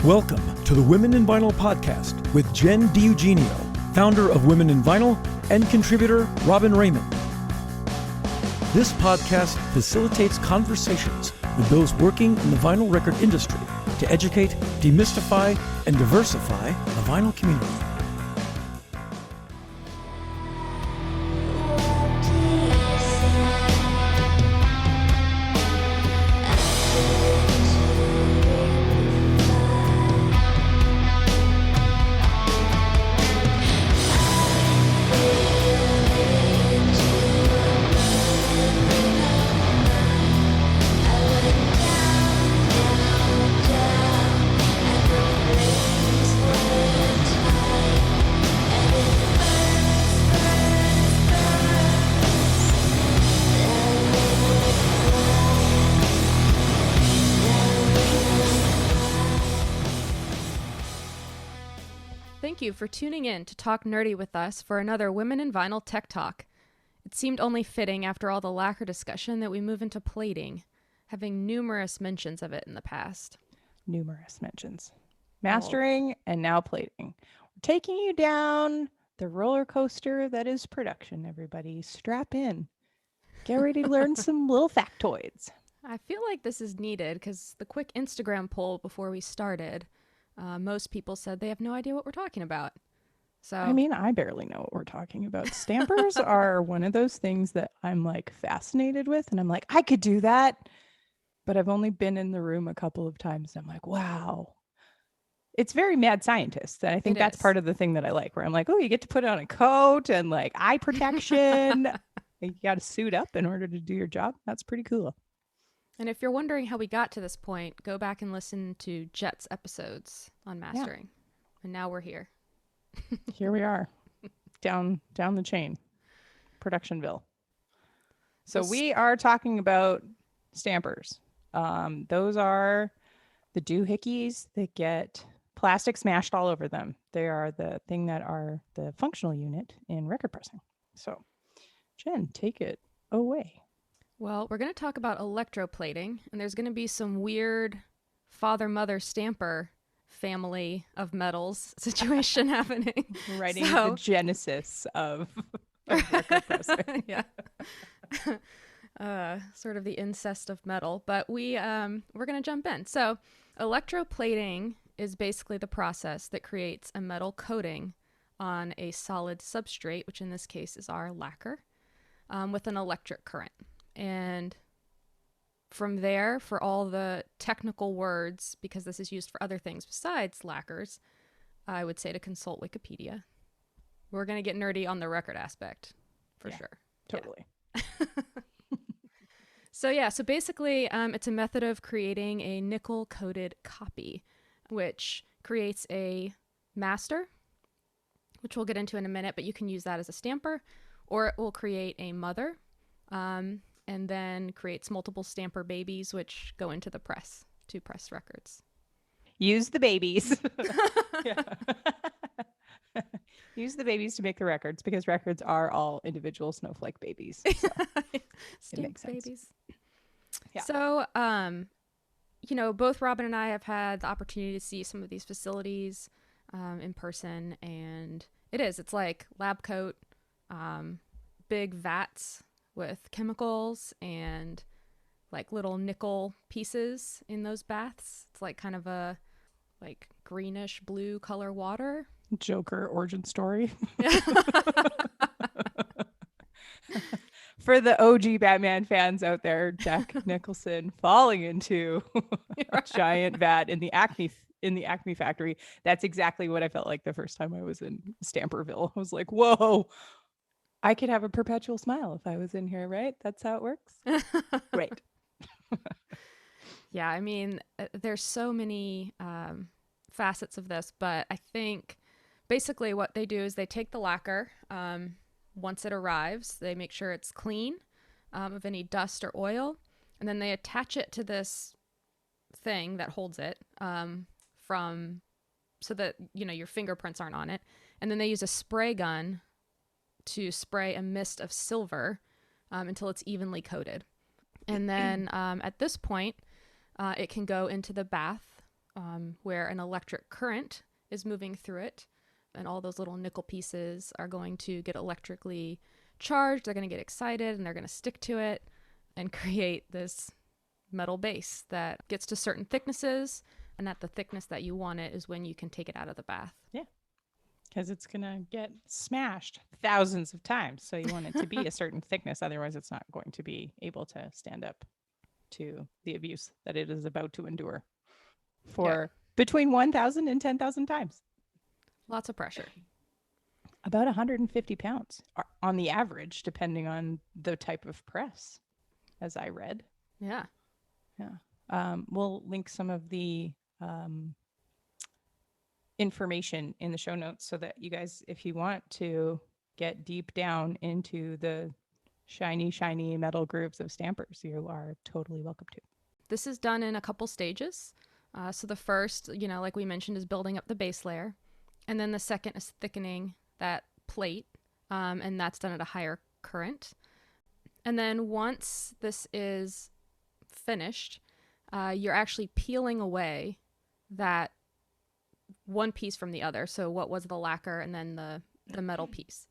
Welcome to the Women in Vinyl podcast with Jenn DiEugenio, founder of Women in Vinyl and contributor Robyn Raymond. This podcast facilitates conversations with those working in the vinyl record industry to educate, demystify, and diversify the vinyl community. Thank you for tuning in to talk nerdy with us for another Women in Vinyl Tech Talk. It seemed only fitting after all the lacquer discussion that we move into plating, having numerous mentions of it in the past. Numerous mentions. Mastering and now plating. We're taking you down the roller coaster that is production, everybody. Strap in. Get ready to learn some little factoids. I feel like this is needed because the quick Instagram poll before we started, most people said they have no idea what we're talking about. So I mean, I barely know what we're talking about. Stampers are one of those things that I'm like fascinated with, and I'm like, I could do that, but I've only been in the room a couple of times, and I'm like, wow. It's very mad scientist, and I think that's part of the thing that I like, where I'm like, oh, you get to put on a coat and like eye protection. You got to suit up in order to do your job. That's pretty cool. And if you're wondering how we got to this point, go back and listen to Jet's episodes on mastering. Yeah. And now we're here. Here we are. Down the chain. Productionville. So we are talking about stampers. Those are the doohickeys that get plastic smashed all over them. They are the thing that are the functional unit in record pressing. So, Jenn, take it away. Well, we're going to talk about electroplating, and there's going to be some weird father-mother stamper family of metals situation happening. Writing the genesis of record pressing. Yeah. Sort of the incest of metal, but we're going to jump in. So electroplating is basically the process that creates a metal coating on a solid substrate, which in this case is our lacquer, with an electric current. And from there, for all the technical words, because this is used for other things besides lacquers, I would say to consult Wikipedia. We're going to get nerdy on the record aspect, for sure. Totally. Yeah. So basically, it's a method of creating a nickel-coated copy, which creates a master, which we'll get into in a minute, but you can use that as a stamper, or it will create a mother, and then creates multiple stamper babies, which go into the press to press records. Use the babies. Use the babies to make the records, because records are all individual snowflake babies. So it makes sense. Babies. Yeah. So, both Robyn and I have had the opportunity to see some of these facilities in person, and it's like lab coat, big vats with chemicals and like little nickel pieces in those baths. It's like kind of a like greenish blue color water. Joker origin story. For the OG Batman fans out there, Jack Nicholson falling into a giant vat in the Acme factory. That's exactly what I felt like the first time I was in Stamperville. I was like, whoa. I could have a perpetual smile if I was in here, right? That's how it works. Great. Yeah, I mean, there's so many facets of this, but I think basically what they do is they take the lacquer. Once it arrives, they make sure it's clean of any dust or oil, and then they attach it to this thing that holds it so that, your fingerprints aren't on it. And then they use a spray gun to spray a mist of silver until it's evenly coated. And then at this point, it can go into the bath where an electric current is moving through it, and all those little nickel pieces are going to get electrically charged. They're going to get excited, and they're going to stick to it and create this metal base that gets to certain thicknesses, and at the thickness that you want it is when you can take it out of the bath. Yeah, because it's going to get smashed thousands of times. So you want it to be a certain thickness. Otherwise, it's not going to be able to stand up to the abuse that it is about to endure for between 1,000 and 10,000 times. Lots of pressure. About 150 pounds on the average, depending on the type of press, as I read. Yeah. Yeah. We'll link some of the information in the show notes so that you guys, if you want to get deep down into the shiny, shiny metal grooves of stampers, you are totally welcome to. This is done in a couple stages. So the first, like we mentioned, is building up the base layer. And then the second is thickening that plate. And that's done at a higher current. And then once this is finished, you're actually peeling away that one piece from the other. So what was the lacquer and then the metal piece.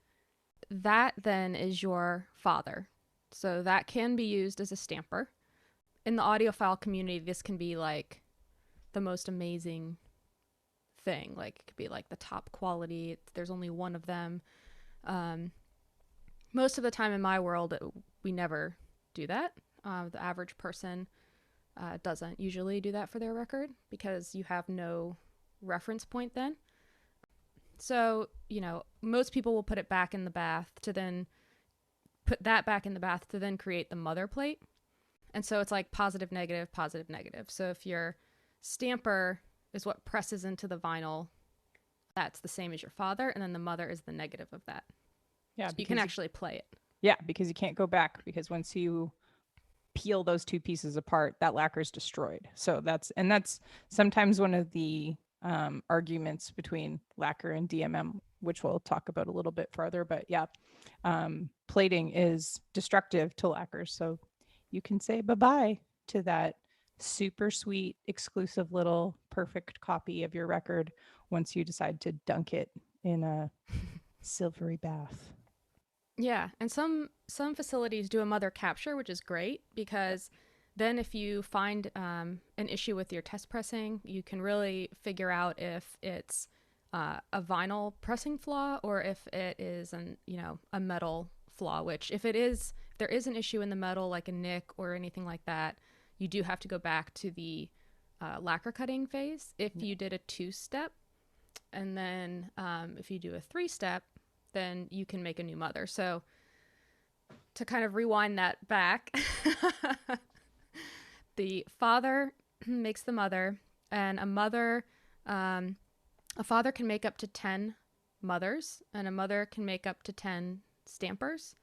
That then is your father. So that can be used as a stamper. In the audiophile community, this can be like the most amazing thing. Like it could be like the top quality. There's only one of them. Most of the time in my world, we never do that. The average person doesn't usually do that for their record because you have no reference point then. So, most people will put it back in the bath to then put that back in the bath to then create the mother plate. And so it's like positive, negative, positive, negative. So if your stamper is what presses into the vinyl, that's the same as your father. And then the mother is the negative of that. Yeah. So you can actually play it. Yeah, because you can't go back, because once you peel those two pieces apart, that lacquer is destroyed. So that's sometimes one of the arguments between lacquer and DMM, which we'll talk about a little bit further. But yeah, plating is destructive to lacquers. So you can say bye-bye to that super sweet, exclusive little perfect copy of your record once you decide to dunk it in a silvery bath. Yeah, and some facilities do a mother capture, which is great because then if you find an issue with your test pressing, you can really figure out if it's a vinyl pressing flaw or if it is a metal flaw, which if there is an issue in the metal, like a nick or anything like that, you do have to go back to the lacquer cutting phase if you did a 2-step. And then if you do a 3-step, then you can make a new mother. So to kind of rewind that back, the father makes the mother, and a father can make up to 10 mothers, and a mother can make up to 10 stampers.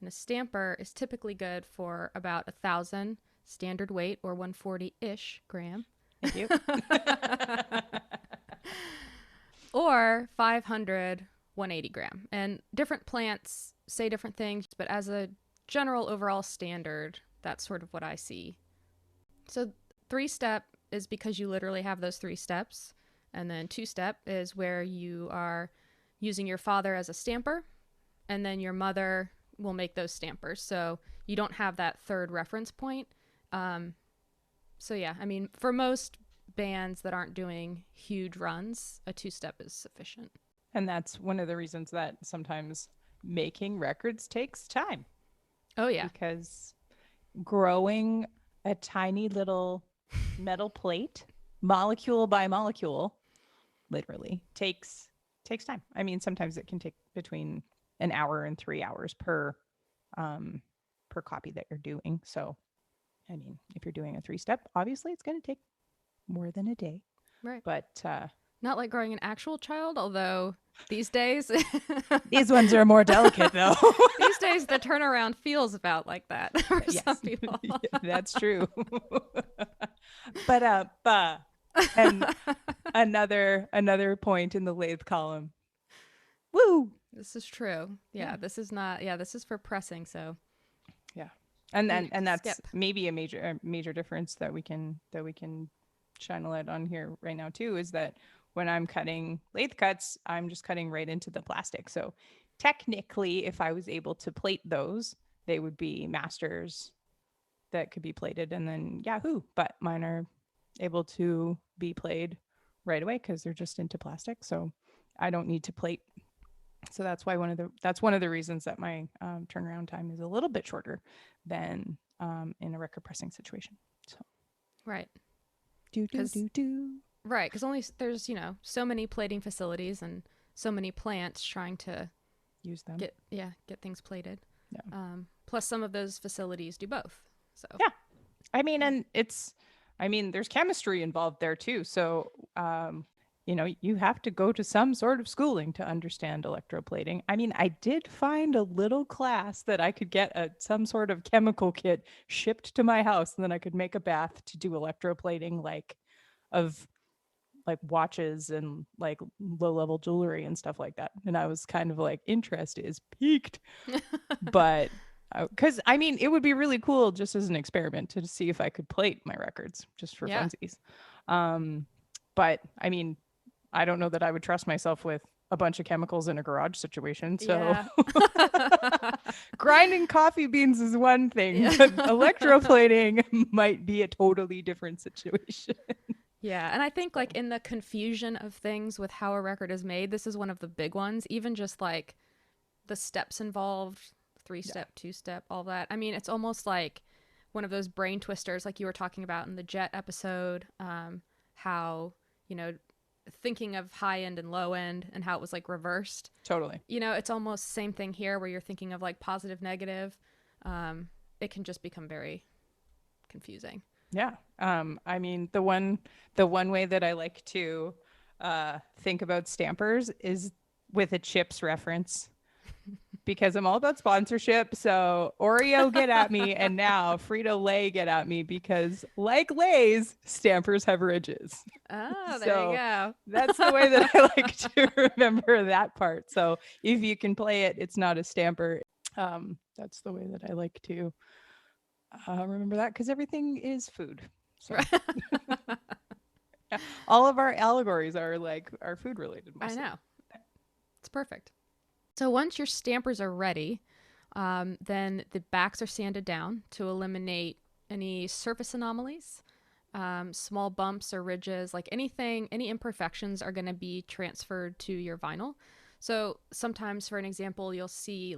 And a stamper is typically good for about 1,000 standard weight, or 140-ish gram. Thank you. Or 500 180 gram. And different plants say different things, but as a general overall standard, that's sort of what I see. So 3-step is because you literally have those 3 steps. And then 2-step is where you are using your father as a stamper, and then your mother will make those stampers. So you don't have that third reference point. So yeah, I mean, for most bands that aren't doing huge runs, a 2-step is sufficient. And that's one of the reasons that sometimes making records takes time. Oh, yeah. Because growing a tiny little metal plate, molecule by molecule, literally, takes time. I mean, sometimes it can take between an hour and 3 hours per copy that you're doing. So, I mean, if you're doing a 3-step, obviously it's going to take more than a day. Right. But not like growing an actual child, although these days these ones are more delicate, though. These days the turnaround feels about like that for some people. Yeah, that's true. But and another point in the lathe column. Woo! This is true. Yeah, this is not. Yeah, this is for pressing. So yeah, and that's maybe a major difference that we can shine a light on here right now too, is that when I'm cutting lathe cuts, I'm just cutting right into the plastic. So technically, if I was able to plate those, they would be masters that could be plated and then Yahoo. But mine are able to be played right away because they're just into plastic. So I don't need to plate. So that's why one of the reasons that my turnaround time is a little bit shorter than in a record pressing situation. So Right. do. Right, because only there's so many plating facilities and so many plants trying to Use them. get things plated. Yeah. Plus, some of those facilities do both. So Yeah, I mean, and there's chemistry involved there too. So you have to go to some sort of schooling to understand electroplating. I mean, I did find a little class that I could get some sort of chemical kit shipped to my house, and then I could make a bath to do electroplating, of watches and like low level jewelry and stuff like that. And I was kind of like, interest is piqued, but because it would be really cool just as an experiment to see if I could plate my records just for funsies. But I mean, I don't know that I would trust myself with a bunch of chemicals in a garage situation. So grinding coffee beans is one thing, but electroplating might be a totally different situation. Yeah, and I think like in the confusion of things with how a record is made, this is one of the big ones. Even just like the steps involved, 3-step, 2-step, all that. I mean, it's almost like one of those brain twisters like you were talking about in the Jet episode, how, thinking of high end and low end and how it was like reversed. Totally. It's almost the same thing here where you're thinking of like positive, negative. It can just become very confusing. Yeah. The one way that I like to think about stampers is with a chips reference, because I'm all about sponsorship. So Oreo, get at me, and now Frito-Lay, get at me, because like Lay's, stampers have ridges. Oh, there you go. That's the way that I like to remember that part. So if you can play it, it's not a stamper. That's the way that I like to remember that, because everything is food. So. All of our allegories are food related. Mostly. I know. It's perfect. So once your stampers are ready, then the backs are sanded down to eliminate any surface anomalies, small bumps or ridges, like any imperfections are going to be transferred to your vinyl. So sometimes, for an example, you'll see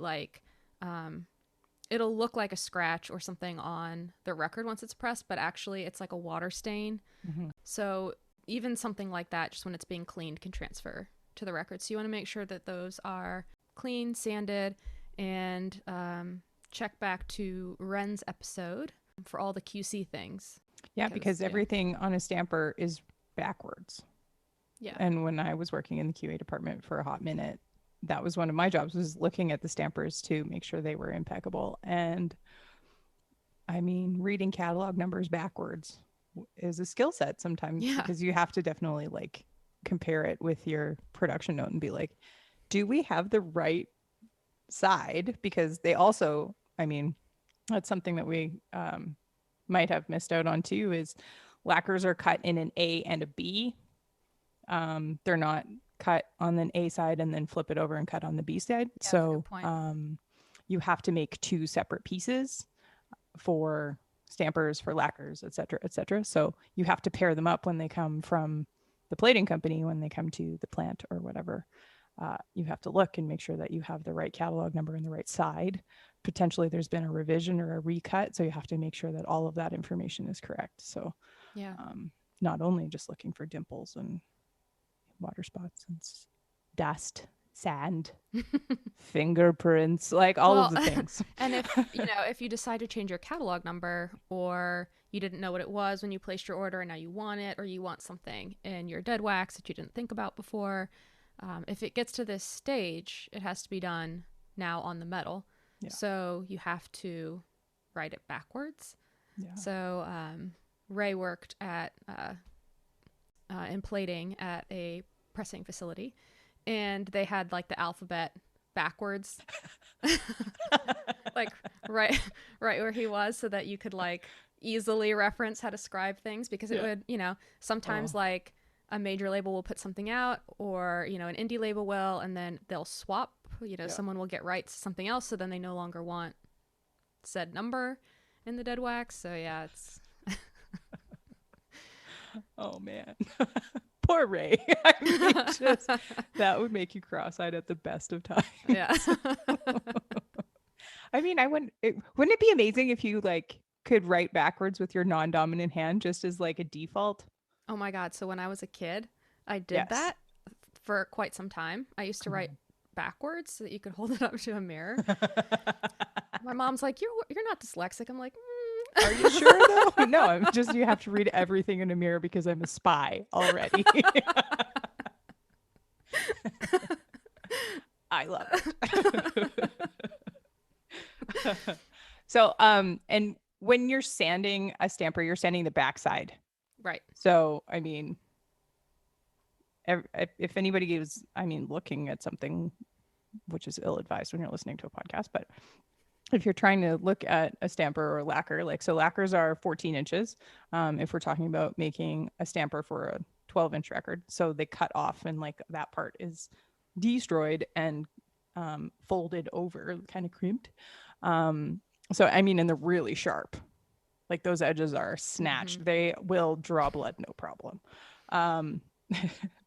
it'll look like a scratch or something on the record once it's pressed, but actually it's like a water stain. Mm-hmm. So even something like that, just when it's being cleaned, can transfer to the record. So you want to make sure that those are clean, sanded, and check back to Ren's episode for all the QC things. Yeah, because everything on a stamper is backwards. Yeah. And when I was working in the QA department for a hot minute, that was one of my jobs, was looking at the stampers to make sure they were impeccable. And reading catalog numbers backwards is a skill set sometimes, because you have to definitely compare it with your production note and be like, do we have the right side? Because they also, that's something that we might have missed out on too, is lacquers are cut in an A and a B. They're not cut on an A side and then flip it over and cut on the B side. Yeah, so you have to make 2 separate pieces for stampers, for lacquers, et cetera, et cetera. So you have to pair them up when they come from the plating company, when they come to the plant or whatever. You have to look and make sure that you have the right catalog number and the right side. Potentially there's been a revision or a recut, so you have to make sure that all of that information is correct. So not only just looking for dimples and water spots and dust, sand, fingerprints, all of the things. And if you decide to change your catalog number, or you didn't know what it was when you placed your order and now you want it, or you want something in your dead wax that you didn't think about before, if it gets to this stage, it has to be done now on the metal. Yeah. So you have to write it backwards. Yeah. So Ray worked at in plating at a pressing facility, and they had the alphabet backwards, right where he was, so that you could easily reference how to scribe things, because it would, sometimes like a major label will put something out, or, an indie label will, and then they'll swap, someone will get rights to something else. So then they no longer want said number in the dead wax. So yeah, it's. Oh man. Poor Ray. I mean, that would make you cross-eyed at the best of times. Yeah. I mean, wouldn't it be amazing if you like could write backwards with your non-dominant hand just as like a default? Oh my God. So when I was a kid, I did that for quite some time. I used to write backwards so that you could hold it up to a mirror. My mom's like, you're not dyslexic. I'm like, Are you sure though? No, I'm just, you have to read everything in a mirror because I'm a spy already. I love it. So, and when you're sanding a stamper, you're sanding the backside. Right. So, I mean, if anybody is, looking at something, which is ill-advised when you're listening to a podcast, but if you're trying to look at a stamper or lacquer, so lacquers are 14 inches. If we're talking about making a stamper for a 12-inch record, so they cut off and like that part is destroyed and folded over, kind of crimped. So and they're really sharp. Like those edges are snatched. Mm-hmm. They will draw blood, no problem.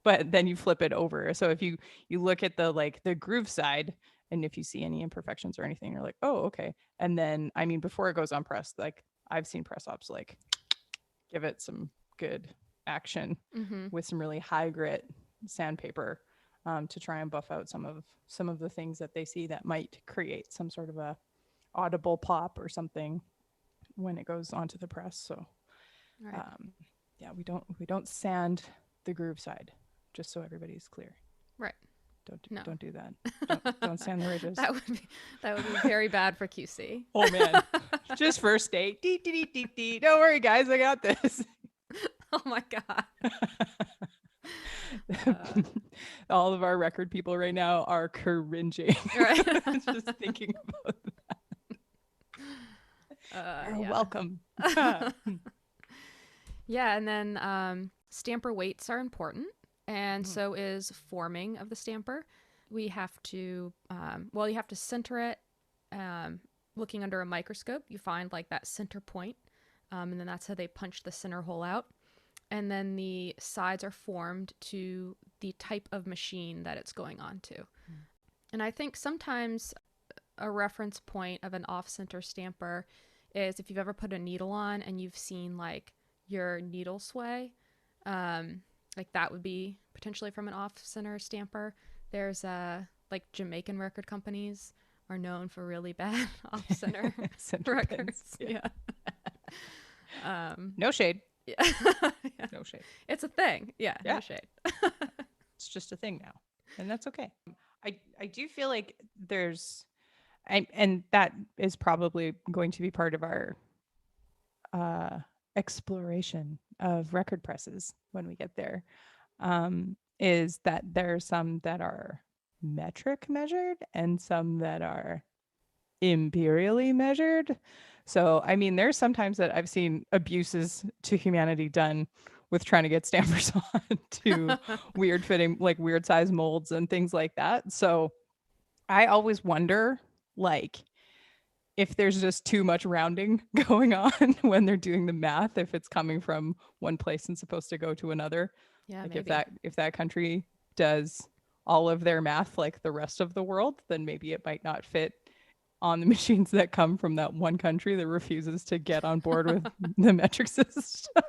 But then you flip it over. So if you look at the groove side, and if you see any imperfections or anything, you're like, oh, okay. And then, before it goes on press, like I've seen press ops like give it some good action with some really high grit sandpaper to try and buff out some of the things that they see that might create some sort of a audible pop or something when it goes onto the press. So we don't sand the groove side, just so everybody's clear. Right. Don't do that. Don't sand the ridges. That would be very bad for QC. Oh man. Just first date. Dee, dee, dee, dee, dee. Don't worry guys, I got this. Oh my God. All of our record people right now are cringing. Right. Just thinking about that. You're welcome. Yeah, and then stamper weights are important. And so is forming of the stamper. We have to, you have to center it. Looking under a microscope, you find like that center point. And then that's how they punch the center hole out. And then the sides are formed to the type of machine that it's going on to. And I think sometimes a reference point of an off-center stamper is if you've ever put a needle on and you've seen like your needle sway, like that would be potentially from an off-center stamper. There's like Jamaican record companies are known for really bad off-center records. Yeah. No shade. Yeah. Yeah. No shade. It's a thing. Yeah. No shade. It's just a thing now, and that's okay. I do feel like there's, and that is probably going to be part of our exploration of record presses when we get there, is that there are some that are metric measured and some that are imperially measured. So there's sometimes that I've seen abuses to humanity done with trying to get stampers on to weird fitting, like weird size molds and things like that. So I always wonder, like, if there's just too much rounding going on when they're doing the math, if it's coming from one place and supposed to go to another. Yeah, like maybe. if that country does all of their math like the rest of the world, then maybe it might not fit on the machines that come from that one country that refuses to get on board with the metric system.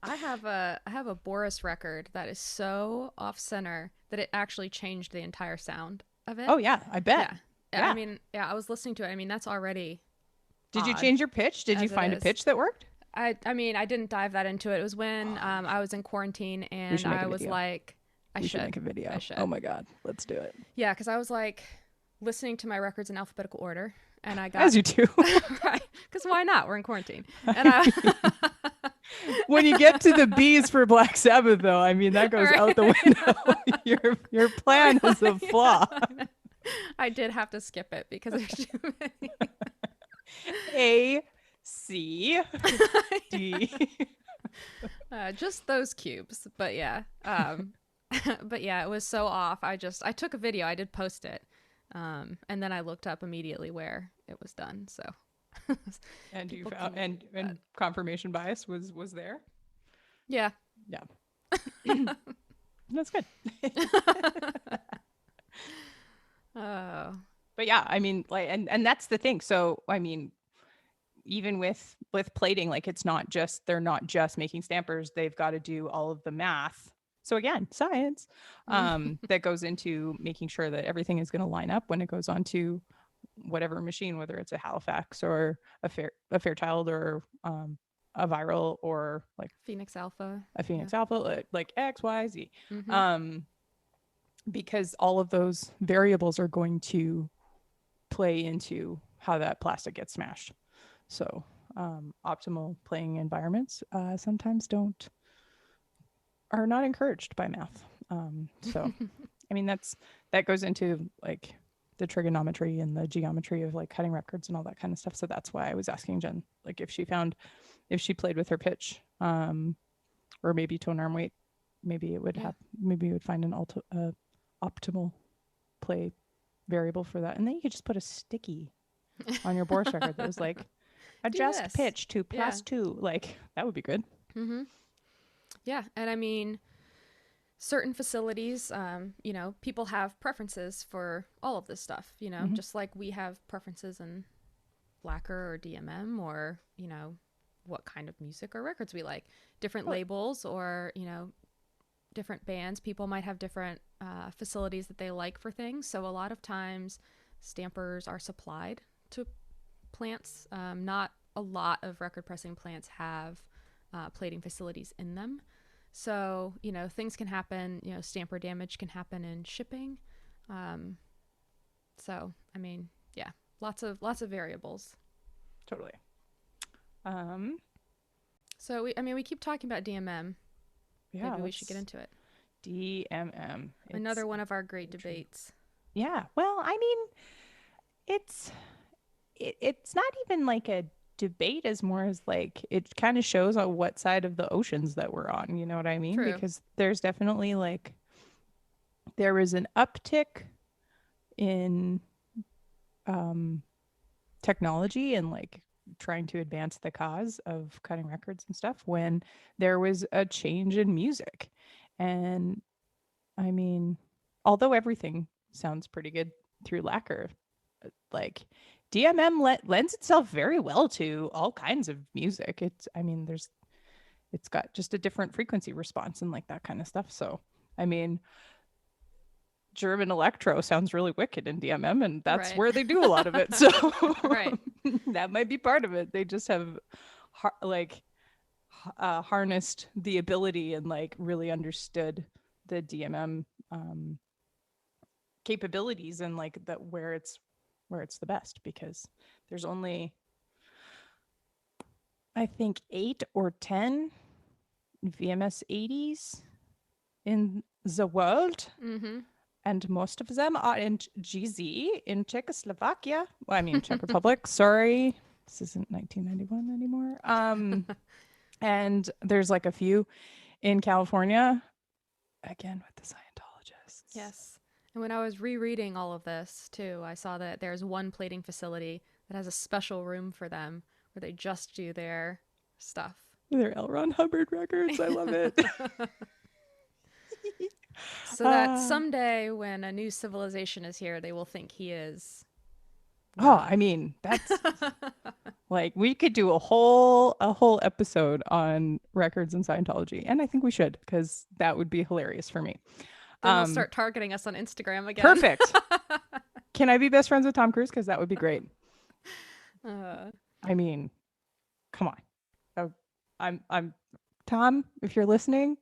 I have a Boris record that is so off center that it actually changed the entire sound of it. Oh yeah, I bet. Yeah. I was listening to it. That's already. Did you change your pitch? Did you find a pitch that worked? I didn't dive that into it. It was when I was in quarantine and I was like, we should make a video. I should. Oh my God, let's do it. Yeah, because I was like listening to my records in alphabetical order, and I got as you do, right? Because why not? We're in quarantine, and when you get to the B's for Black Sabbath, though, that goes out the window. Your plan is a flaw. I did have to skip it because there's too many. C. D. Just those cubes, but yeah. But yeah, it was so off. I took a video. I did post it, and then I looked up immediately where it was done. So, And you found and confirmation bias was there. Yeah. That's good. Oh. But yeah, I mean, like, and that's the thing. So I mean, even with plating, like, they're not just making stampers. They've got to do all of the math. So again, science that goes into making sure that everything is going to line up when it goes onto whatever machine, whether it's a Halifax or a Fairchild or a Viral or like Phoenix Alpha. A Phoenix Alpha, like X, Y, Z. Mm-hmm. Because all of those variables are going to play into how that plastic gets smashed. So optimal playing environments sometimes are not encouraged by math. So I mean, that goes into like the trigonometry and the geometry of like cutting records and all that kind of stuff. So that's why I was asking Jen, like, if she played with her pitch, or maybe tone arm weight, maybe it would maybe you would find an optimal play variable for that. And then you could just put a sticky on your Boris record that was like, adjust pitch to +2. Like, that would be good. Mm-hmm. Yeah. And I mean, certain facilities, people have preferences for all of this stuff, just like we have preferences in lacquer or DMM, or, what kind of music or records we like. Different labels or, different bands. People might have different facilities that they like for things. So a lot of times stampers are supplied to plants. Not a lot of record pressing plants have plating facilities in them. So, things can happen, stamper damage can happen in shipping. So, I mean, yeah, lots of variables. Totally. So we keep talking about DMM. Yeah. Maybe we should get into it. DMM. Another one of our great debates. Yeah. Well, I mean, it's not even like a debate as more as like it kind of shows on what side of the oceans that we're on, you know what I mean? True. Because there's definitely like there was an uptick in technology and like trying to advance the cause of cutting records and stuff when there was a change in music. And I mean, although everything sounds pretty good through lacquer, like DMM lends itself very well to all kinds of music. It's got just a different frequency response and like that kind of stuff. So, I mean, German electro sounds really wicked in DMM, and that's where they do a lot of it. So that might be part of it. They just have harnessed the ability and like really understood the DMM capabilities and like where it's the best, because there's only, I think, 8 or 10 VMS 80s in the world. Mm-hmm. And most of them are in GZ in Czechoslovakia. Well, I mean, Czech Republic. Sorry, this isn't 1991 anymore. And there's like a few in California. Again, with the Scientologists. Yes. And when I was rereading all of this too, I saw that there's one plating facility that has a special room for them where they just do their stuff. They're L. Ron Hubbard records. I love it. So that someday when a new civilization is here, they will think he is. Oh, I mean, that's like, we could do a whole episode on records and Scientology, and I think we should, because that would be hilarious for me. Then they'll start targeting us on Instagram again. Perfect. Can I be best friends with Tom Cruise? Because that would be great. I mean, come on. I'm Tom, if you're listening,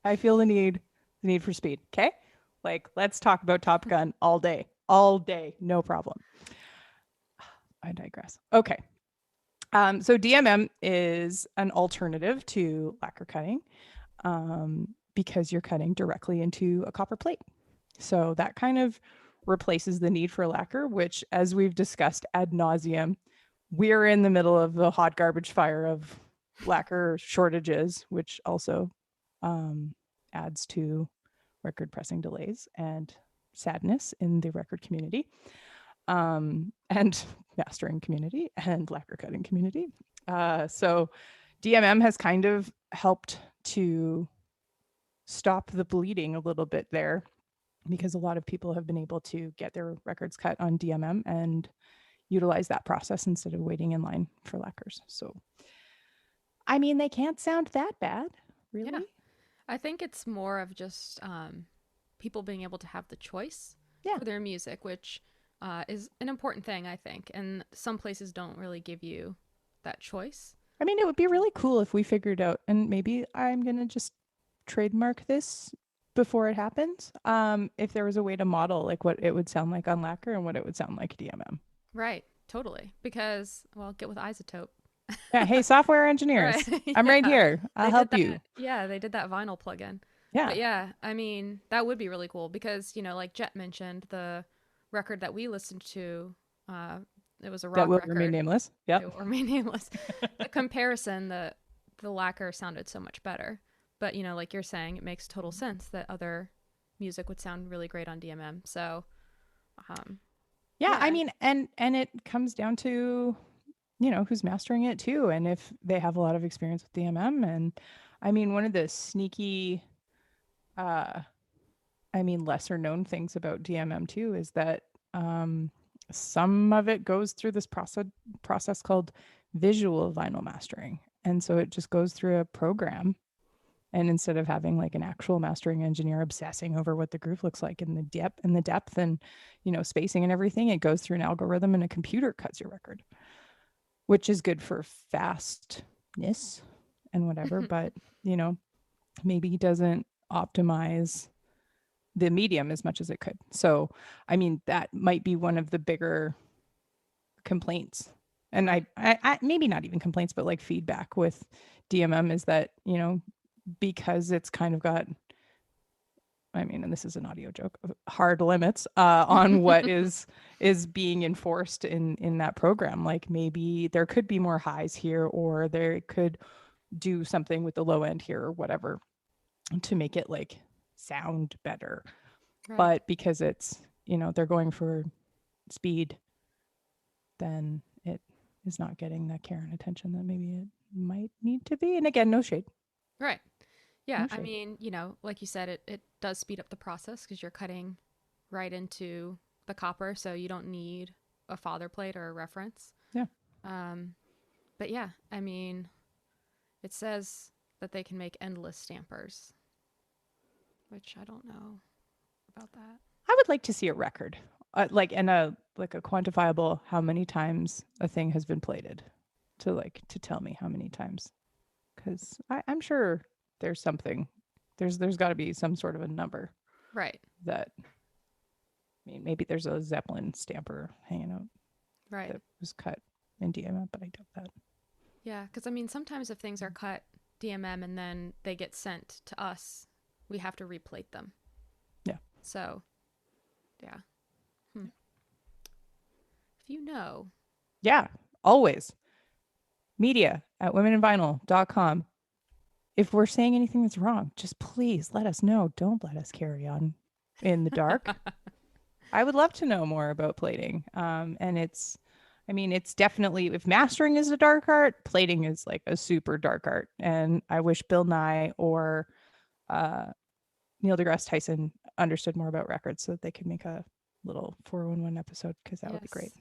I feel the need for speed. Okay. Like, let's talk about Top Gun all day, no problem. I digress. Okay. So DMM is an alternative to lacquer cutting, because you're cutting directly into a copper plate. So that kind of replaces the need for lacquer, which, as we've discussed ad nauseum, we're in the middle of the hot garbage fire of lacquer shortages, which also adds to record pressing delays and sadness in the record community, and mastering community and lacquer cutting community. So DMM has kind of helped to stop the bleeding a little bit there, because a lot of people have been able to get their records cut on DMM and utilize that process instead of waiting in line for lacquers. So, I mean, they can't sound that bad, really. Yeah. I think it's more of just people being able to have the choice Yeah. for their music, which is an important thing, I think. And some places don't really give you that choice. I mean, it would be really cool if we figured out, and maybe I'm going to just trademark this before it happens. If there was a way to model like what it would sound like on lacquer and what it would sound like DMM. Right. Totally. Because, well, get with Isotope. Yeah. Hey, software engineers, Right. I'm right Yeah. here. I'll They help did you. that. Yeah, they did that vinyl plugin. Yeah. But yeah, I mean, that would be really cool because, you know, like Jet mentioned, the record that we listened to, it was a rock That will record. remain nameless. Yep. It will remain nameless. The comparison, the lacquer sounded so much better. But, you know, like you're saying, it makes total sense that other music would sound really great on DMM. So, Yeah, yeah. I mean, and it comes down to, you know, who's mastering it too, and if they have a lot of experience with DMM. And I mean, one of the sneaky, lesser known things about DMM too is that some of it goes through this process called visual vinyl mastering, and so it just goes through a program. And instead of having like an actual mastering engineer obsessing over what the groove looks like in the depth and, you know, spacing and everything, it goes through an algorithm and a computer cuts your record, which is good for fastness and whatever, but, you know, maybe doesn't optimize the medium as much as it could. So, I mean, that might be one of the bigger complaints. And I maybe not even complaints, but like feedback with DMM is that, you know, because it's kind of got, I mean, and this is an audio joke, hard limits on what is being enforced in that program. Like maybe there could be more highs here, or they could do something with the low end here or whatever to make it like sound better. Right. But because it's, you know, they're going for speed, then it is not getting that care and attention that maybe it might need to be. And again, no shade. Right. Yeah, No I shade. mean, you know, like you said, it does speed up the process because you're cutting right into the copper, so you don't need a father plate or a reference. Yeah. But yeah, I mean, it says that they can make endless stampers, which I don't know about that. I would like to see a record, like a quantifiable how many times a thing has been plated, to tell me how many times, because I'm sure there's something, there's got to be some sort of a number, Right. that, I mean, maybe there's a Zeppelin stamper hanging out Right. that was cut in DMM, but I doubt that. Yeah, because I mean, sometimes if things are cut DMM and then they get sent to us, we have to replate them. Yeah. So, yeah. If you know. Yeah, always. media@womeninvinyl.com. If we're saying anything that's wrong, just please let us know. Don't let us carry on in the dark. I would love to know more about plating. And it's definitely, if mastering is a dark art, plating is like a super dark art. And I wish Bill Nye or Neil deGrasse Tyson understood more about records so that they could make a little 411 episode, because that would be great.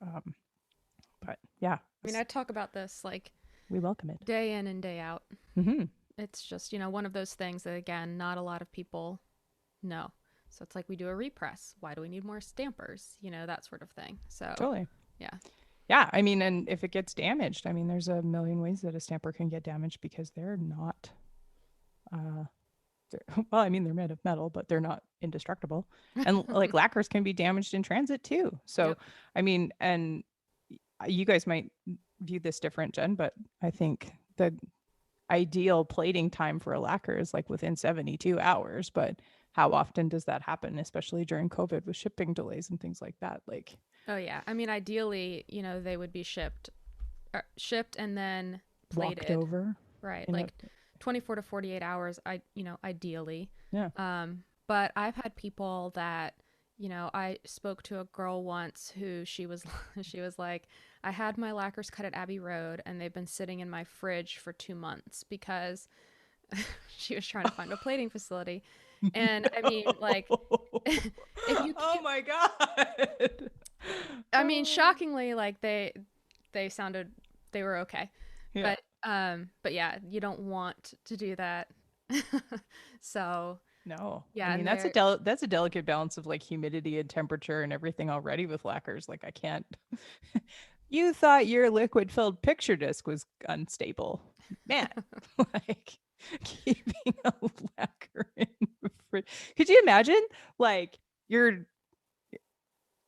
But yeah. I mean, I talk about this like we welcome it day in and day out. Mm-hmm. It's just, you know, one of those things that, again, not a lot of people know. So it's like we do a repress. Why do we need more stampers? You know, that sort of thing. So Totally. Yeah. Yeah. I mean, and if it gets damaged, I mean, there's a million ways that a stamper can get damaged because they're not, well, I mean, they're made of metal, but they're not indestructible. And like lacquers can be damaged in transit too. So, Yep. I mean, and you guys might view this different, Jen, but I think the ideal plating time for a lacquer is like within 72 hours, but how often does that happen, especially during COVID with shipping delays and things like that? Like, Oh yeah. I mean, ideally, they would be shipped and then walked plated. over. Right. You know, Like 24 to 48 hours, ideally. yeah. But I've had people that, I spoke to a girl once who she was she was like, I had my lacquers cut at Abbey Road and they've been sitting in my fridge for 2 months because she was trying to find a plating facility. And I mean, like, if you Oh keep, my God. I mean, shockingly, like they were okay. Yeah. But yeah, you don't want to do that. So No. yeah, I mean, and that's a delicate balance of like humidity and temperature and everything already with lacquers. Like I can't. You thought your liquid filled picture disc was unstable. Man, like keeping a lacquer in the fridge. Could you imagine like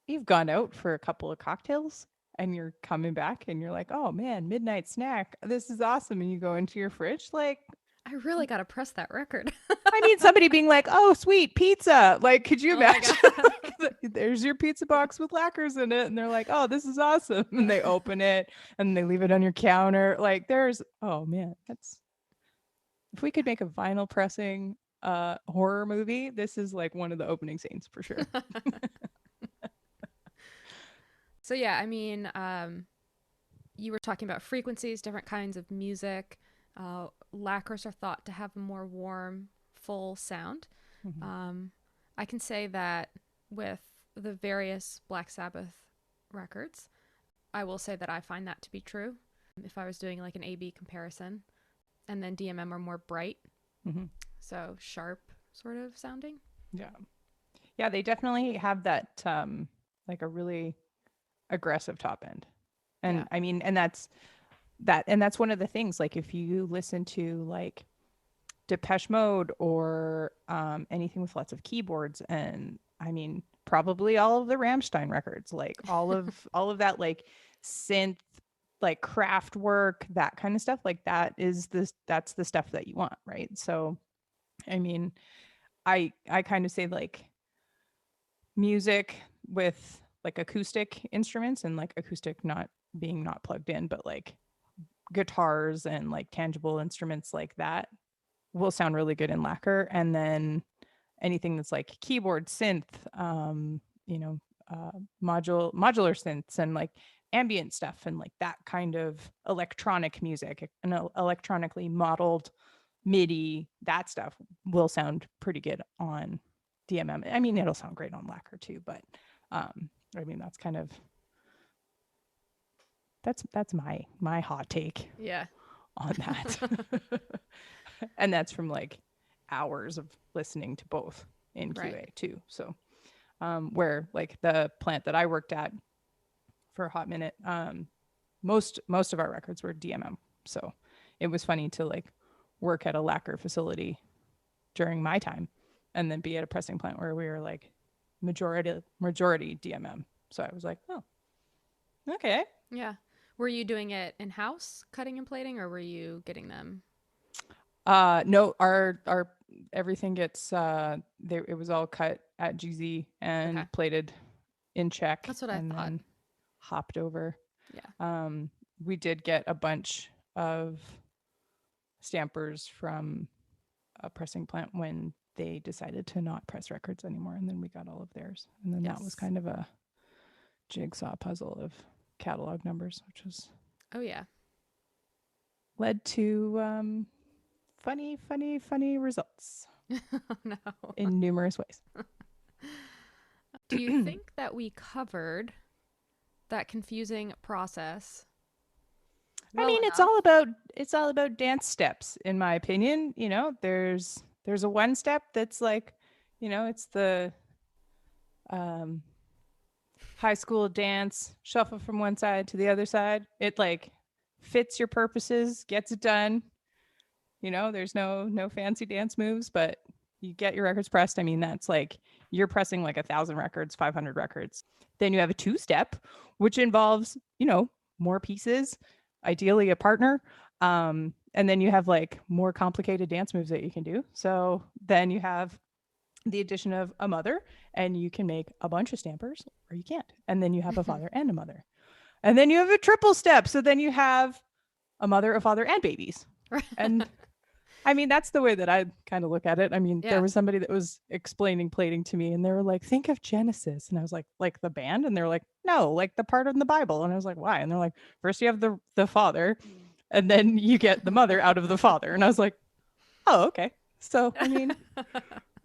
you've gone out for a couple of cocktails and you're coming back and you're like, oh man, midnight snack. This is awesome. And you go into your fridge, like, I really got to press that record. I mean, somebody being like, oh, sweet pizza. Like, could you Oh my imagine? God. Like, there's your pizza box with lacquers in it. And they're like, oh, this is awesome. And they open it and they leave it on your counter. Like, oh man, if we could make a vinyl pressing horror movie, this is like one of the opening scenes for sure. So yeah, I mean, you were talking about frequencies, different kinds of music. Lacquers are thought to have a more warm, full sound. Mhm. I can say that with the various Black Sabbath records, I will say that I find that to be true. If I was doing like an A/B comparison, and then DMM are more bright, Mhm. so sharp sort of sounding. Yeah. Yeah, they definitely have that like a really aggressive top end. And Yeah. I mean, and that's one of the things, like if you listen to like Depeche Mode or anything with lots of keyboards, and I mean probably all of the Rammstein records, like all of that like synth, like craft work, that kind of stuff, like that's the stuff that you want, right? So I mean, I kind of say like music with like acoustic instruments, and like acoustic not being not plugged in, but like guitars and like tangible instruments like that will sound really good in lacquer. And then anything that's like keyboard, synth, you know, modular synths and like ambient stuff and like that kind of electronic music and electronically modeled MIDI, that stuff will sound pretty good on DMM. I mean, it'll sound great on lacquer too, but I mean, that's kind of that's my hot take Yeah. on that. And that's from like hours of listening to both in QA Right. too. So where like the plant that I worked at for a hot minute, most of our records were DMM. So it was funny to like work at a lacquer facility during my time and then be at a pressing plant where we were like majority DMM. So I was like, oh, okay. Yeah. Were you doing it in-house, cutting and plating, or were you getting them? No, our everything gets it was all cut at GZ and Okay. plated in Czech That's what I and thought. then hopped over. Yeah. We did get a bunch of stampers from a pressing plant when they decided to not press records anymore, and then we got all of theirs. And then that was Yes. kind of a jigsaw puzzle of catalog numbers, which was Oh, yeah. led to funny results Oh, no. in numerous ways. Do you think that we covered that confusing process? I mean, enough? it's all about dance steps, in my opinion. You know, there's a one step that's like, you know, it's the um, high school dance shuffle from one side to the other side. It like fits your purposes, gets it done. You know, there's no fancy dance moves, but you get your records pressed. I mean, that's like you're pressing like 1,000 records, 500 records. Then you have a two step, which involves, you know, more pieces, ideally a partner. And then you have like more complicated dance moves that you can do. So then you have the addition of a mother, and you can make a bunch of stampers, or you can't. And then you have a father and a mother. And then you have a triple step. So then you have a mother, a father, and babies. And I mean, that's the way that I kind of look at it. I mean, Yeah. there was somebody that was explaining plating to me, and they were like, think of Genesis. And I was like the band? And they're like, no, like the part in the Bible. And I was like, why? And they're like, first you have the father, and then you get the mother out of the father. And I was like, oh, okay. So, I mean,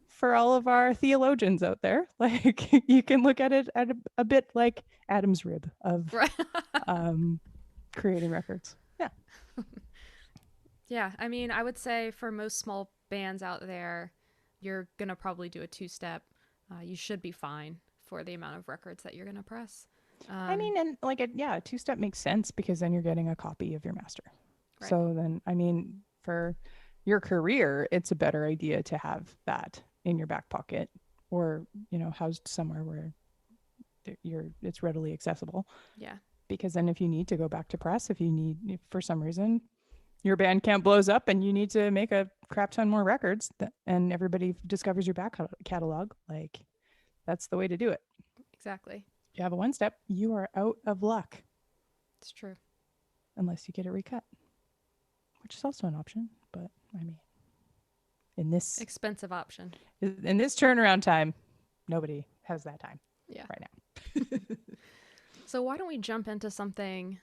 for all of our theologians out there, like you can look at it at a bit like Adam's rib of creating records. Yeah. Yeah, I mean, I would say for most small bands out there, you're going to probably do a two-step. You should be fine for the amount of records that you're going to press. I mean, and like, a two-step makes sense because then you're getting a copy of your master. Right. So then, I mean, for your career, it's a better idea to have that in your back pocket or, you know, housed somewhere where it's readily accessible. Yeah. Because then if you need to go back to press, if for some reason your band camp blows up and you need to make a crap ton more records and everybody discovers your back catalog, like that's the way to do it. Exactly. If you have a one step, you are out of luck. It's true. Unless you get it recut, which is also an option. But I mean, in this expensive option, in this turnaround time, nobody has that time. Yeah. Right now. So why don't we jump into something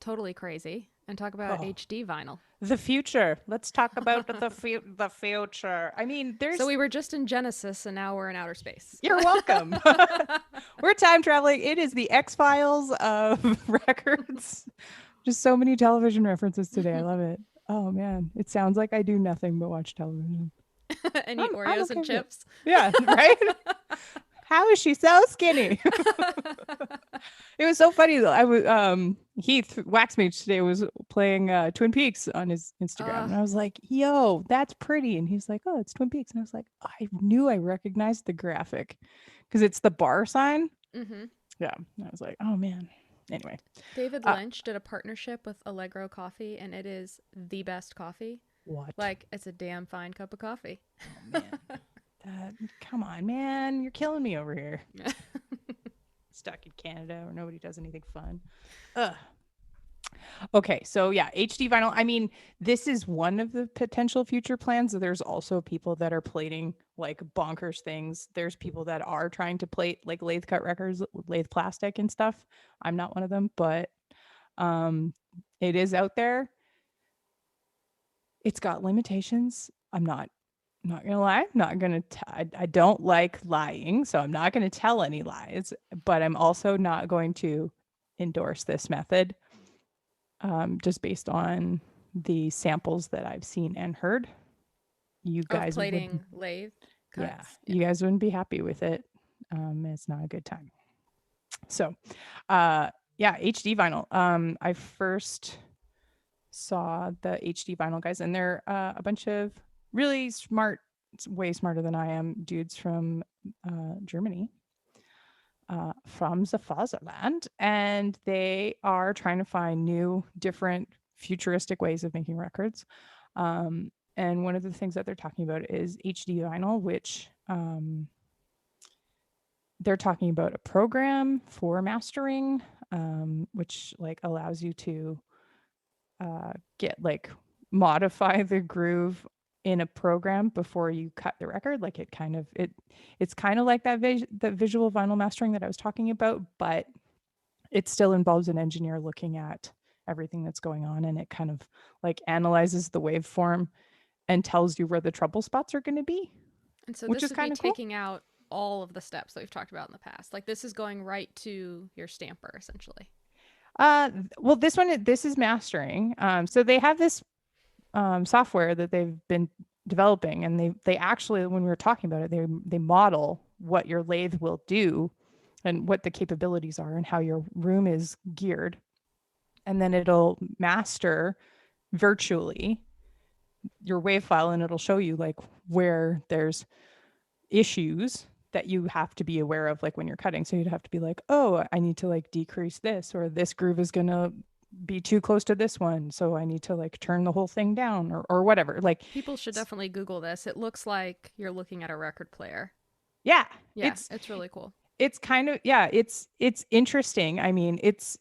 totally crazy and talk about HD vinyl? The future. Let's talk about the future. I mean, So we were just in Genesis and now we're in outer space. You're welcome. We're time traveling. It is the X-Files of records. Just so many television references today. I love it. Oh man, it sounds like I do nothing but watch television. And eat Oreos and chips. Yeah, right? How is she so skinny? It was so funny though. I was Heath Waxmage today was playing Twin Peaks on his Instagram, and I was like, "Yo, that's pretty." And he's like, "Oh, it's Twin Peaks." And I was like, "I knew I recognized the graphic because it's the bar sign." Mm-hmm. Yeah, and I was like, "Oh man." Anyway, David Lynch did a partnership with Allegro Coffee, and it is the best coffee. What? Like, it's a damn fine cup of coffee. Oh man. Come on, man. You're killing me over here. Stuck in Canada where nobody does anything fun. Ugh. Okay, so yeah, HD vinyl. I mean, this is one of the potential future plans. There's also people that are plating like bonkers things. There's people that are trying to plate like lathe cut records, lathe plastic and stuff. I'm not one of them, but it is out there. It's got limitations. I'm not gonna lie. I don't like lying, so I'm not gonna tell any lies, but I'm also not going to endorse this method just based on the samples that I've seen and heard. You guys plating lathe cuts. Yeah, you guys wouldn't be happy with it. It's not a good time. So HD vinyl. I first saw the HD vinyl guys, and they're a bunch of really smart, way smarter than I am, dudes from Germany, from the fatherland, and they are trying to find new, different, futuristic ways of making records. And one of the things that they're talking about is HD vinyl, which they're talking about a program for mastering, which like allows you to modify the groove in a program before you cut the record. Like it's kind of like that visual vinyl mastering that I was talking about, but it still involves an engineer looking at everything that's going on, and it kind of like analyzes the waveform and tells you where the trouble spots are going to be. And so which this is would be cool. taking out all of the steps that we've talked about in the past. Like this is going right to your stamper essentially. Well, this is mastering. So they have this software that they've been developing, and they actually, when we were talking about it, they model what your lathe will do and what the capabilities are and how your room is geared, and then it'll master virtually your wave file, and it'll show you like where there's issues that you have to be aware of, like when you're cutting. So you'd have to be like, oh, I need to like decrease this, or this groove is gonna be too close to this one, so I need to like turn the whole thing down or whatever. Like People should definitely Google this. It looks like you're looking at a record player. yeah, Yeah, it's really cool. it's kind of yeah, it's interesting. I mean, it's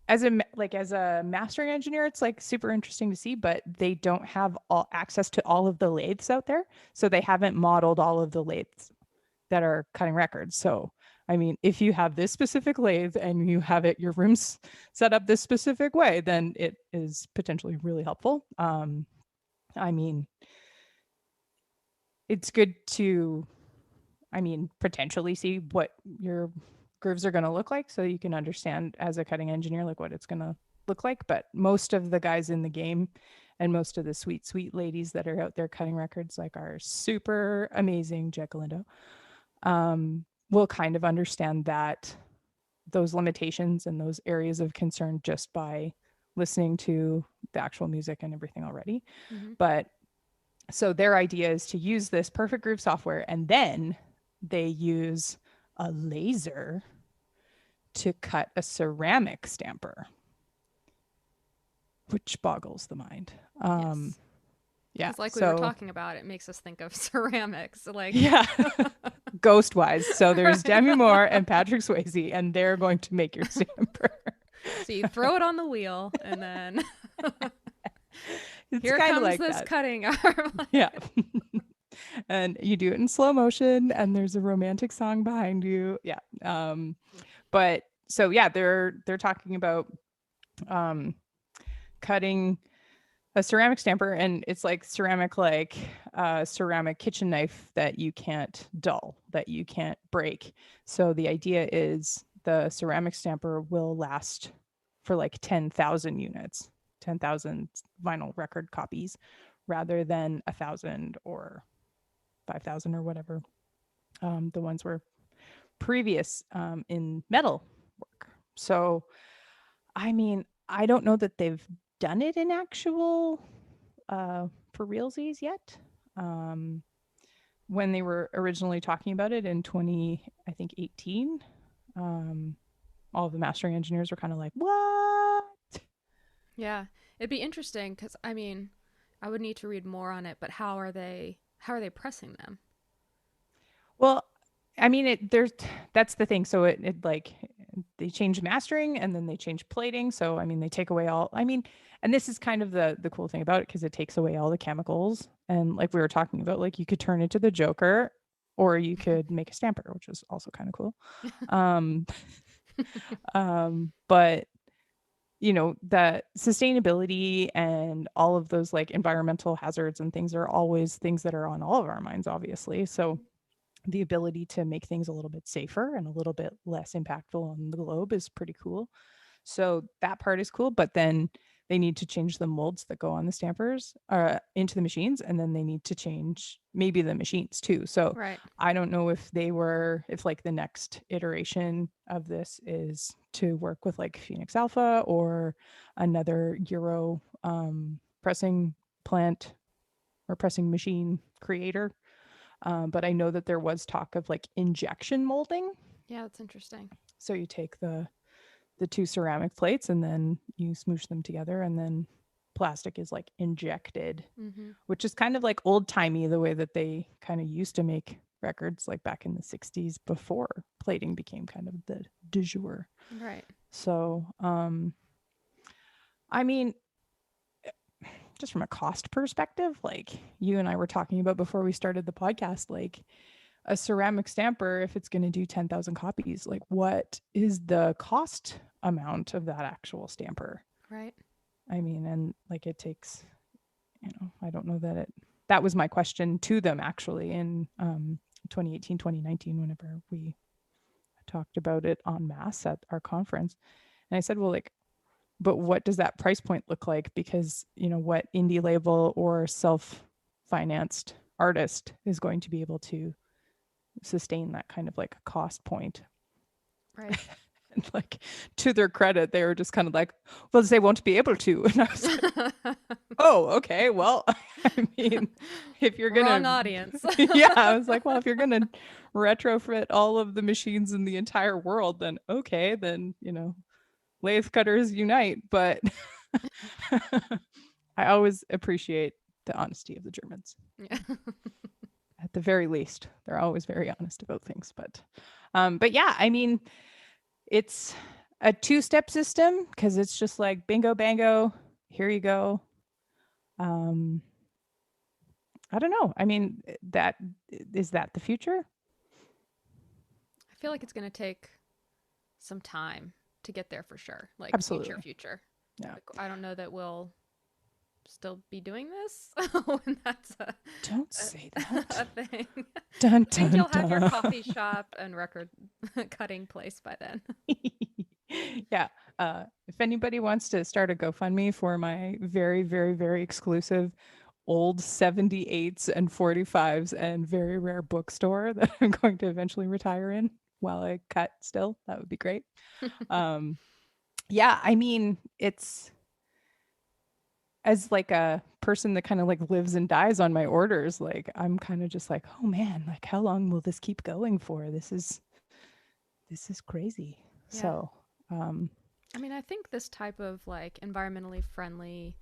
as a mastering engineer, it's like super interesting to see, but they don't have all access to all of the lathes out there, so they haven't modeled all of the lathes that are cutting records. So I mean, if you have this specific lathe and you have your rooms set up this specific way, then it is potentially really helpful. I mean, it's good to, potentially see what your grooves are going to look like so you can understand as a cutting engineer, like what it's going to look like. But most of the guys in the game and most of the sweet ladies that are out there cutting records, like our super amazing Jack Galindo, will kind of understand those limitations and those areas of concern just by listening to the actual music and everything already. Mm-hmm. But so their idea is to use this Perfect Groove software, and then they use a laser to cut a ceramic stamper, which boggles the mind. Yes. Yeah. It's like we were talking about, it makes us think of ceramics. Like yeah. Ghost wise. So there's Demi Moore and Patrick Swayze, and they're going to make your stamper. So you throw it on the wheel, and then It's here kind comes of like this that. cutting arm. Yeah. And you do it in slow motion, and there's a romantic song behind you. Yeah. But so yeah, they're talking about cutting a ceramic stamper, and it's like ceramic kitchen knife that you can't dull, that you can't break. So the idea is the ceramic stamper will last for like 10,000 units, 10,000 vinyl record copies, rather than 1,000 or 5,000 or whatever the ones were previous in metal work. So I mean, I don't know that they've done it in actual for realsies yet. When they were originally talking about it in 2018, all of the mastering engineers were kind of like, what? Yeah, it'd be interesting because I mean, I would need to read more on it. But how are they pressing them? Well, I mean, that's the thing. So it like they change mastering and then they change plating. So I mean, they take away all. I mean, and this is kind of the cool thing about it, because it takes away all the chemicals. And like we were talking about, like you could turn it to the Joker, or you could make a stamper, which is also kind of cool. But you know, that sustainability and all of those like environmental hazards and things are always things that are on all of our minds, obviously. So the ability to make things a little bit safer and a little bit less impactful on the globe is pretty cool. So that part is cool, but then they need to change the molds that go on the stampers into the machines, and then they need to change maybe the machines too. So Right. I don't know if like the next iteration of this is to work with like Phoenix Alpha or another Euro pressing plant or pressing machine creator. But I know that there was talk of like injection molding. Yeah, that's interesting. So you take the two ceramic plates and then you smoosh them together, and then plastic is like injected, which is kind of like old timey, the way that they kind of used to make records like back in the 60s before plating became kind of the du jour. Right. So, I mean, just from a cost perspective, like you and I were talking about before we started the podcast, like a ceramic stamper, if it's going to do 10,000 copies, like what is the cost amount of that actual stamper? Right. I mean, and like it takes, I don't know that was my question to them actually in 2018, 2019, whenever we talked about it en masse at our conference. And I said, well, like, but what does that price point look like? Because, what indie label or self-financed artist is going to be able to sustain that kind of like cost point? Right. And like, to their credit, they were just kind of like, well, they won't be able to. And I was like, oh, okay. Well, I mean, if you're Wrong gonna audience. yeah, I was like, well, if you're gonna retrofit all of the machines in the entire world, then okay, then lathe cutters unite, but I always appreciate the honesty of the Germans. Yeah. At the very least, they're always very honest about things. But yeah, I mean, it's a two-step system because it's just like bingo bango, here you go. I don't know. I mean, is that the future? I feel like it's going to take some time to get there for sure. Like Absolutely. future. Yeah. Like, I don't know that we'll still be doing this when that's Don't say that. a thing. Dun, I think dun, you'll have your dun. coffee shop and record cutting place by then. Yeah. If anybody wants to start a GoFundMe for my very, very, very exclusive old 78s and 45s and very rare bookstore that I'm going to eventually retire in while I cut still, that would be great. Yeah, I mean, it's as like a person that kind of like lives and dies on my orders, like I'm kind of just like, oh man, like how long will this keep going for? This is crazy. Yeah. So I mean, I think this type of like environmentally friendly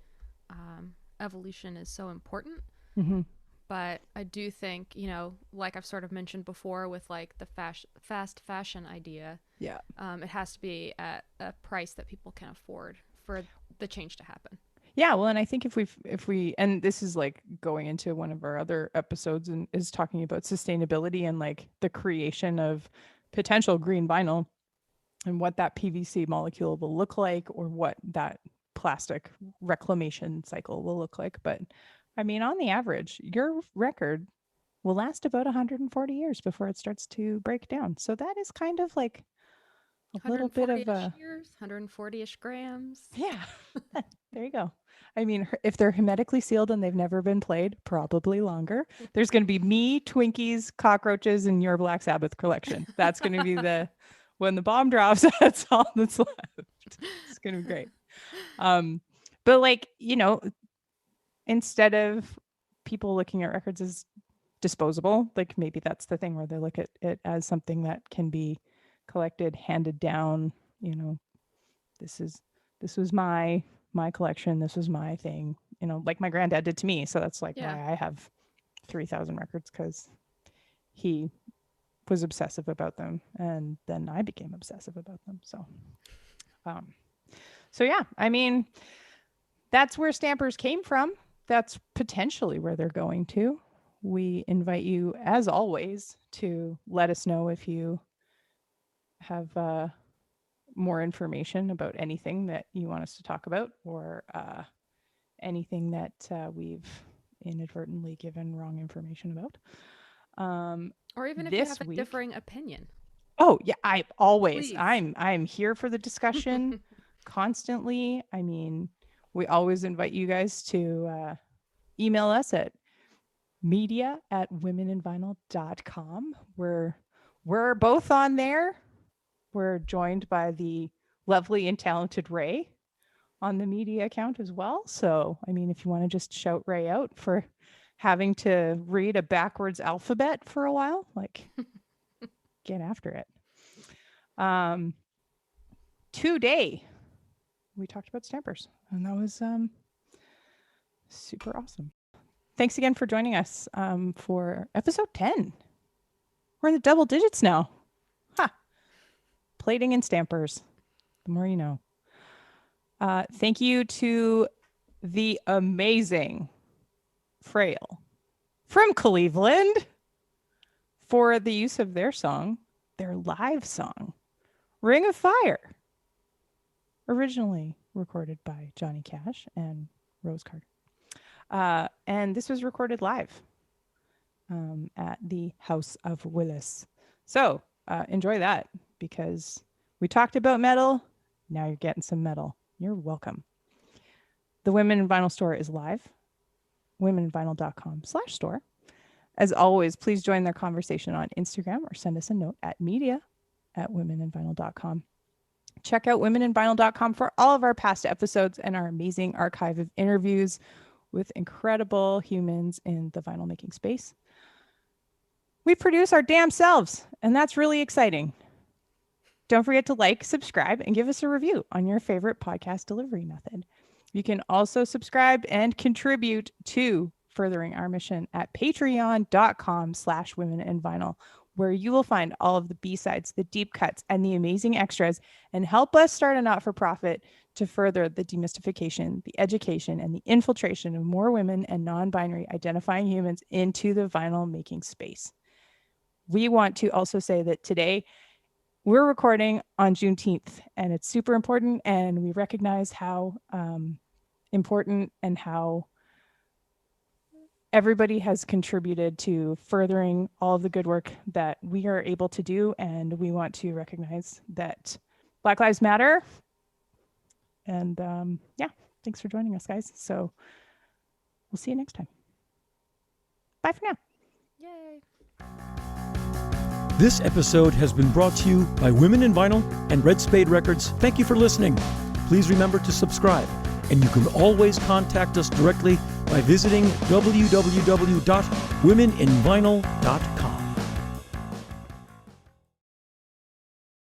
evolution is so important. mm-hmm. But I do think, you know, like I've sort of mentioned before with like the fast fashion idea, Yeah. It has to be at a price that people can afford for the change to happen. Yeah, well, and I think if we and this is like going into one of our other episodes and is talking about sustainability and like the creation of potential green vinyl and what that PVC molecule will look like or what that plastic reclamation cycle will look like. But I mean, on the average, your record will last about 140 years before it starts to break down. So that is kind of like a little bit of a years, 140-ish grams. yeah. There you go. I mean, if they're hermetically sealed and they've never been played, probably longer. There's going to be me, Twinkies, cockroaches, and your Black Sabbath collection. That's going to be when the bomb drops, that's all that's left. It's going to be great. But like, you know, instead of people looking at records as disposable, like maybe that's the thing where they look at it as something that can be collected, handed down, you know, this was my collection, this was my thing, you know, like my granddad did to me. So that's like why I have 3,000 records, because he was obsessive about them and then I became obsessive about them. So yeah, I mean, that's where Stampers came from. That's potentially where they're going to. We invite you, as always, to let us know if you have more information about anything that you want us to talk about, or anything that we've inadvertently given wrong information about. Or even if you have a differing opinion. Oh yeah, I always, Please. I'm here for the discussion constantly. I mean, we always invite you guys to email us at media@womeninvinyl.com. We're both on there. We're joined by the lovely and talented Ray on the media account as well. So, I mean, if you want to just shout Ray out for having to read a backwards alphabet for a while, like get after it. Today we talked about Stampers, and that was super awesome. Thanks again for joining us for episode 10. We're in the double digits now. Plating and Stampers. The more you know. Thank you to the amazing Frayle from Cleveland for the use of their song, their live song, Ring of Fire. Originally recorded by Johnny Cash and Rose Carter. And this was recorded live at the House of Willis. So enjoy that, because we talked about metal. Now you're getting some metal. You're welcome. The Women in Vinyl store is live. womeninvinyl.com/store. As always, please join their conversation on Instagram or send us a note at media@womeninvinyl.com. Check out womeninvinyl.com for all of our past episodes and our amazing archive of interviews with incredible humans in the vinyl making space. We produce our damn selves, and that's really exciting. Don't forget to like, subscribe, and give us a review on your favorite podcast delivery method. You can also subscribe and contribute to furthering our mission at patreon.com/womeninvinyl, where you will find all of the B-sides, the deep cuts, and the amazing extras, and help us start a not-for-profit to further the demystification, the education, and the infiltration of more women and non-binary identifying humans into the vinyl making space. We want to also say that today we're recording on Juneteenth, and it's super important, and we recognize how important and how everybody has contributed to furthering all of the good work that we are able to do, and we want to recognize that Black Lives Matter. And yeah, thanks for joining us, guys. So we'll see you next time. Bye for now. Yay. This episode has been brought to you by Women in Vinyl and Red Spade Records. Thank you for listening. Please remember to subscribe, and you can always contact us directly by visiting www.womeninvinyl.com.